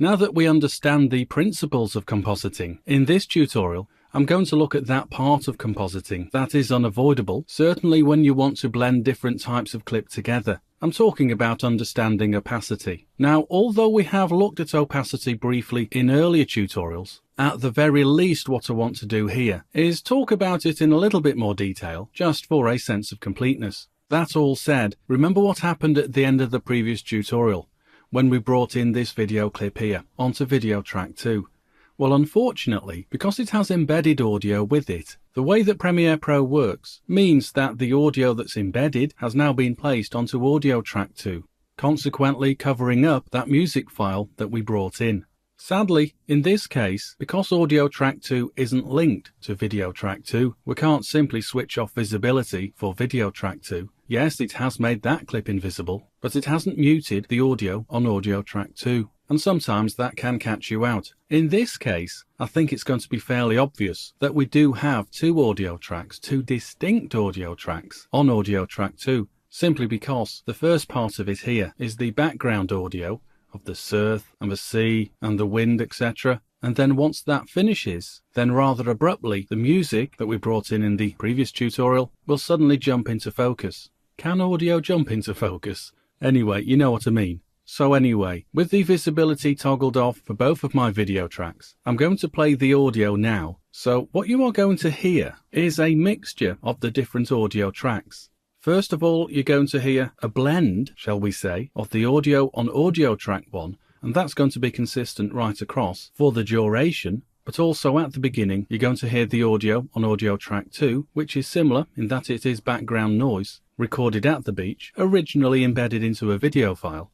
Now that we understand the principles of compositing, in this tutorial I'm going to look at that part of compositing that is unavoidable, certainly when you want to blend different types of clip together. I'm talking about understanding opacity. Now, although we have looked at opacity briefly in earlier tutorials, at the very least what I want to do here is talk about it in a little bit more detail, just for a sense of completeness. That all said, remember what happened at the end of the previous tutorial, when we brought in this video clip here onto video track 2. Well, unfortunately, because it has embedded audio with it, the way that Premiere Pro works means that the audio that's embedded has now been placed onto audio track 2, consequently covering up that music file that we brought in. Sadly, in this case, because audio track 2 isn't linked to video track 2, we can't simply switch off visibility for video track 2. Yes, it has made that clip invisible, but it hasn't muted the audio on audio track 2. And sometimes that can catch you out. In this case, I think it's going to be fairly obvious that we do have two audio tracks, two distinct audio tracks on audio track 2, simply because the first part of it here is the background audio of the surf and the sea and the wind, etc. And then once that finishes, then rather abruptly, the music that we brought in the previous tutorial will suddenly jump into focus. Can audio jump into focus? Anyway, you know what I mean. So anyway, with the visibility toggled off for both of my video tracks, I'm going to play the audio now. So what you are going to hear is a mixture of the different audio tracks. First of all, you're going to hear a blend, shall we say, of the audio on audio track 1, and that's going to be consistent right across for the duration, but also at the beginning you're going to hear the audio on audio track 2, which is similar in that it is background noise, recorded at the beach, originally embedded into a video file.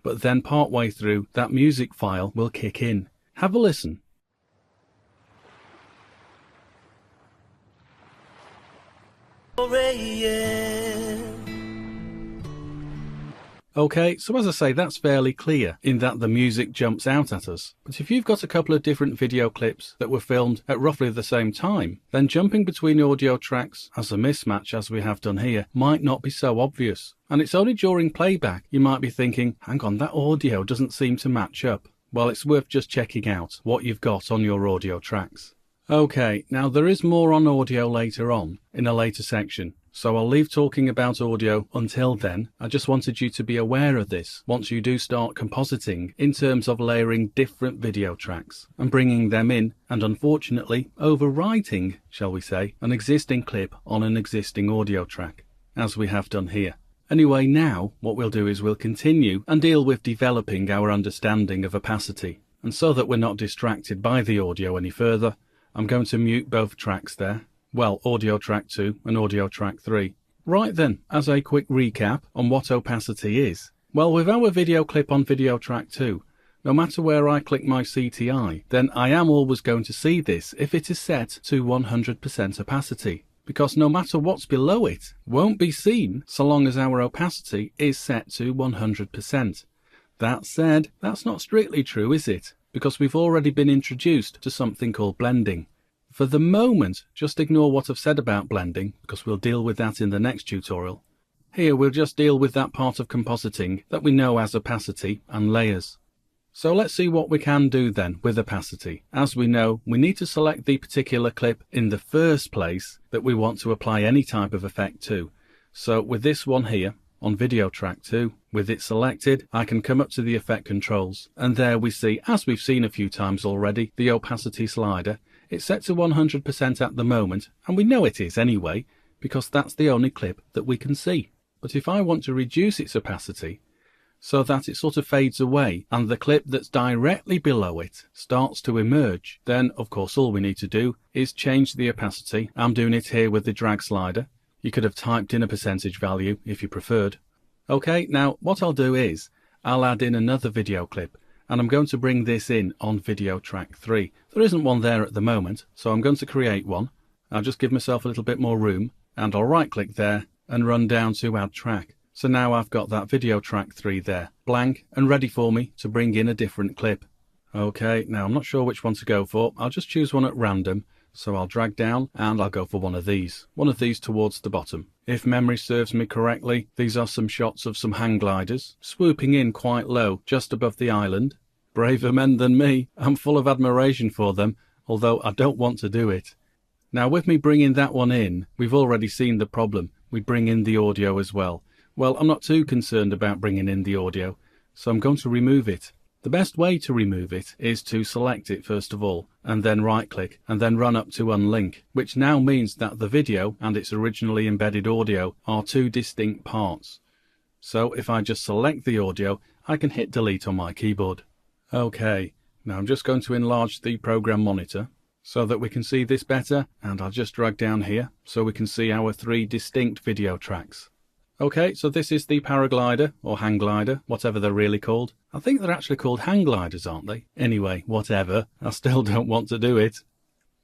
But then partway through, that music file will kick in. Have a listen. Okay, so as I say, that's fairly clear in that the music jumps out at us. But if you've got a couple of different video clips that were filmed at roughly the same time, then jumping between audio tracks as a mismatch, as we have done here, might not be so obvious. And it's only during playback you might be thinking, hang on, that audio doesn't seem to match up. Well, it's worth just checking out what you've got on your audio tracks. Okay, now there is more on audio later on, in a later section. So I'll leave talking about audio until then. I just wanted you to be aware of this once you do start compositing in terms of layering different video tracks and bringing them in and unfortunately overwriting, shall we say, an existing clip on an existing audio track, as we have done here. Anyway, now what we'll do is we'll continue and deal with developing our understanding of opacity. And so that we're not distracted by the audio any further, I'm going to mute both tracks there. Well, audio track 2 and audio track 3. Right then, as a quick recap on what opacity is. Well, with our video clip on video track 2, no matter where I click my CTI, then I am always going to see this if it is set to 100% opacity. Because no matter what's below it won't be seen so long as our opacity is set to 100%. That said, that's not strictly true, is it? Because we've already been introduced to something called blending. For the moment, just ignore what I've said about blending, because we'll deal with that in the next tutorial. Here we'll just deal with that part of compositing that we know as opacity and layers. So let's see what we can do then with opacity. As we know, we need to select the particular clip in the first place that we want to apply any type of effect to. So with this one here, on video track 2, with it selected, I can come up to the effect controls, and there we see, as we've seen a few times already, the opacity slider. It's set to 100% at the moment, and we know it is anyway, because that's the only clip that we can see. But if I want to reduce its opacity, so that it sort of fades away, and the clip that's directly below it starts to emerge, then of course all we need to do is change the opacity. I'm doing it here with the drag slider. You could have typed in a percentage value if you preferred. Okay, now what I'll do is, I'll add in another video clip, and I'm going to bring this in on video track 3. There isn't one there at the moment, so I'm going to create one. I'll just give myself a little bit more room, and I'll right click there and run down to add track. So now I've got that video track 3 there, blank and ready for me to bring in a different clip. Okay, now I'm not sure which one to go for. I'll just choose one at random. So I'll drag down and I'll go for one of these towards the bottom. If memory serves me correctly, these are some shots of some hang gliders swooping in quite low just above the island. Braver men than me. I'm full of admiration for them, although I don't want to do it. Now with me bringing that one in, we've already seen the problem. We bring in the audio as well. Well, I'm not too concerned about bringing in the audio, so I'm going to remove it. The best way to remove it is to select it first of all, and then right-click, and then run up to unlink, which now means that the video and its originally embedded audio are two distinct parts. So if I just select the audio, I can hit delete on my keyboard. Okay, now I'm just going to enlarge the program monitor so that we can see this better, and I'll just drag down here so we can see our three distinct video tracks. Okay, so this is the paraglider, or hang glider, whatever they're really called. I think they're actually called hang gliders, aren't they? Anyway, whatever, I still don't want to do it.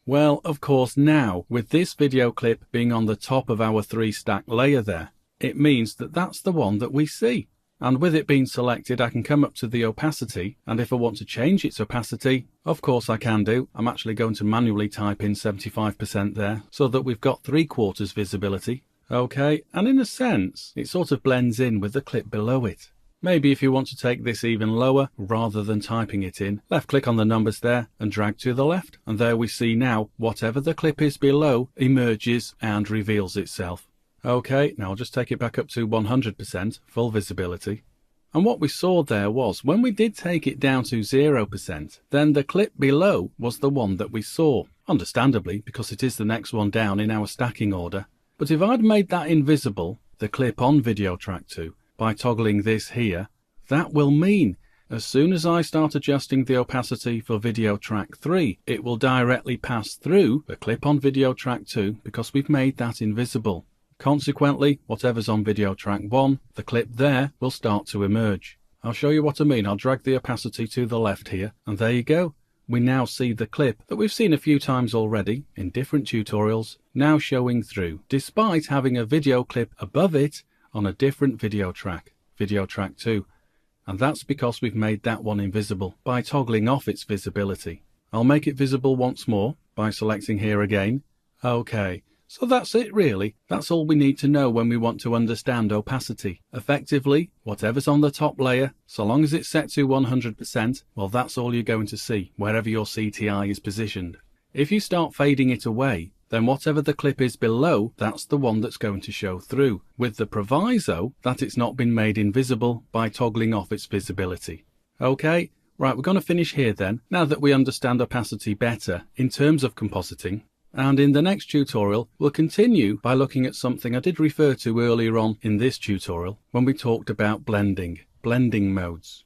Well, of course now, with this video clip being on the top of our 3-stack layer there, it means that that's the one that we see. And with it being selected, I can come up to the opacity, and if I want to change its opacity, of course I can do. I'm actually going to manually type in 75% there, so that we've got 3/4 visibility. Okay, and in a sense, it sort of blends in with the clip below it. Maybe if you want to take this even lower, rather than typing it in, left click on the numbers there and drag to the left. And there we see now, whatever the clip is below emerges and reveals itself. Okay, now I'll just take it back up to 100%, full visibility. And what we saw there was, when we did take it down to 0%, then the clip below was the one that we saw. Understandably, because it is the next one down in our stacking order. But if I'd made that invisible, the clip on video track 2, by toggling this here, that will mean as soon as I start adjusting the opacity for video track 3, it will directly pass through the clip on video track 2 because we've made that invisible. Consequently, whatever's on video track 1, the clip there will start to emerge. I'll show you what I mean. I'll drag the opacity to the left here, and there you go. We now see the clip that we've seen a few times already in different tutorials now showing through, despite having a video clip above it on a different video track 2. And that's because we've made that one invisible by toggling off its visibility. I'll make it visible once more by selecting here again. Okay, so that's it really. That's all we need to know when we want to understand opacity. Effectively, whatever's on the top layer, so long as it's set to 100%, well, that's all you're going to see wherever your CTI is positioned. If you start fading it away, then whatever the clip is below, that's the one that's going to show through, with the proviso that it's not been made invisible by toggling off its visibility. Okay, right, we're going to finish here then, now that we understand opacity better in terms of compositing. And in the next tutorial, we'll continue by looking at something I did refer to earlier on in this tutorial when we talked about blending modes.